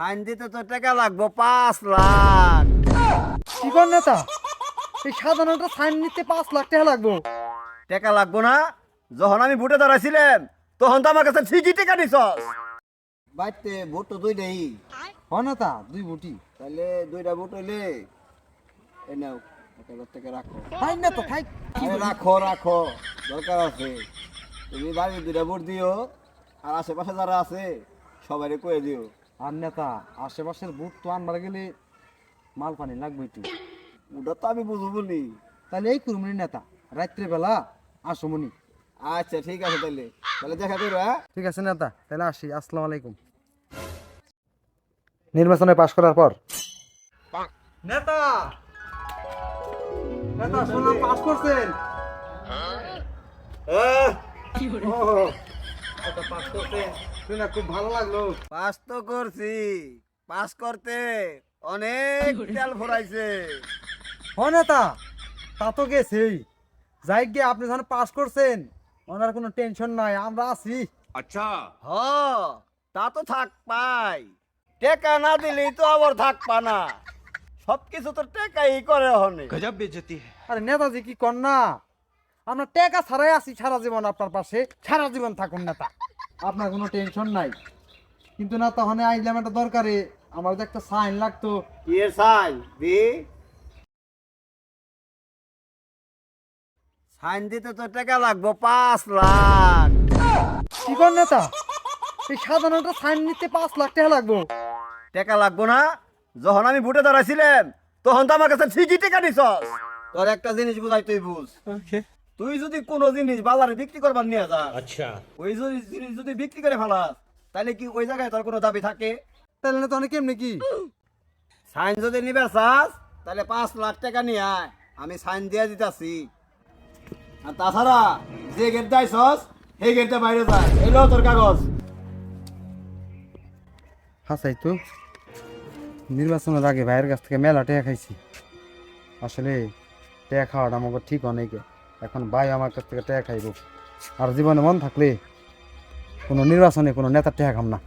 আইন দিতে তো টাকা লাগবো 5 লাখ। কি কর নেতা, এই সাধারণত সাইন নিতে 5 লাখ টাকা লাগবো? টাকা লাগবো না? যখন আমি ভোটে দাঁড়াইছিলাম তখন তো আমার কাছে ঠিকই টাকা নিছস। বাইতে ভোট তো দুইটাই। হ নেতা, 2 বুটি। তাহলে 2টা ভোট হইলে এই নাও 1,000 টাকা রাখো। তাই না তো খাই। আরে রাখো রাখো, দরকার আছে। তুমি বাড়ির 2টা ভোট দিও, আর আশেপাশে যারা আছে সবাইকে কয়ে দিও। আর নেতা, আশেপাশের বুট তো আনবার গেলে মাল পানি লাগবে একটু। ওটা তো আমি বুঝবো নি। তাহলে এই করুমনি নেতা, রাত্রে বেলা আসমনি। আচ্ছা ঠিক আছে, তাহলে তাহলে দেখা করো। হ্যাঁ ঠিক আছে নেতা, তাহলে আসি। আসসালামু আলাইকুম। নির্বাচনে পাশ করার পর নেতা, নেতা শুনলাম পাস করছেন। পাস করছেন শুনে খুব ভালো লাগলো। পাস তো করছি, পাস করতে অনেক তেল ভরাইছে। হ নেতা, তা তো গেছেই। যাই গিয়ে আপনি যখন পাস করছেন, ওনার কোনো টেনশন নাই, আমরা আছি। হ, তা তো থাক পাই। টেকা না দিলেই তো আবার থাকপা না। সবকিছু তো টেকাই করে হনে। আরে নেতাজি কি কর না, আমরা টাকা ছাড়াই আছি সারা জীবন আপনার পাশে। সারা জীবন থাকুন নেতা, আপনার কোনো টেনশন নাই। কিন্তু না, তখন আইলাম একটা দরকারে, আমার যে একটা সাইন লাগতো। কি এর সাইন দি? সাইন দিতে তো টাকা লাগবো 5 লাখ। কি কর নেতা, এই সাধারণত সাইন নিতে 5 লাখ টাকা লাগবো? টাকা লাগবো না? যখন আমি ভোটে দাঁড়াইছিলাম তখন তো আমার কাছে ঠিকই টাকা নিছস। তোর একটা জিনিস বুঝাই, তুই বুঝ। তুই যদি কোনো জিনিস বাজারে বিক্রি করবার নিয়ে যা, আচ্ছা, ওই জিনিস যদি বিক্রি করে ফেলাস, তাহলে কি ওই জায়গায় তোর কোনো দাবি থাকে? তাহলে নেতা অনেক কেমনি কি? সাইন যদি নিবে চাস, তাহলে 5 লাখ টাকা নিয়ে আয়, আমি সাইন দিয়ে দিতাছি। আর তাছাড়া যে গেট দাইছস সেই গেটে বাইরে যা। এলো তোর কাগজ। হাসাই তো, নির্বাচনের আগে ভাইয়ের কাছ থেকে মেলা টাকা খাইছি। আসলে টাকা খাওয়াটা আমাকে ঠিক অনেকে। এখন ভাই আমার কাছ থেকে টাকা খাইব, আর জীবনে মন থাকলে কোনো নির্বাচনে কোনো নেতার টাকা খাম না।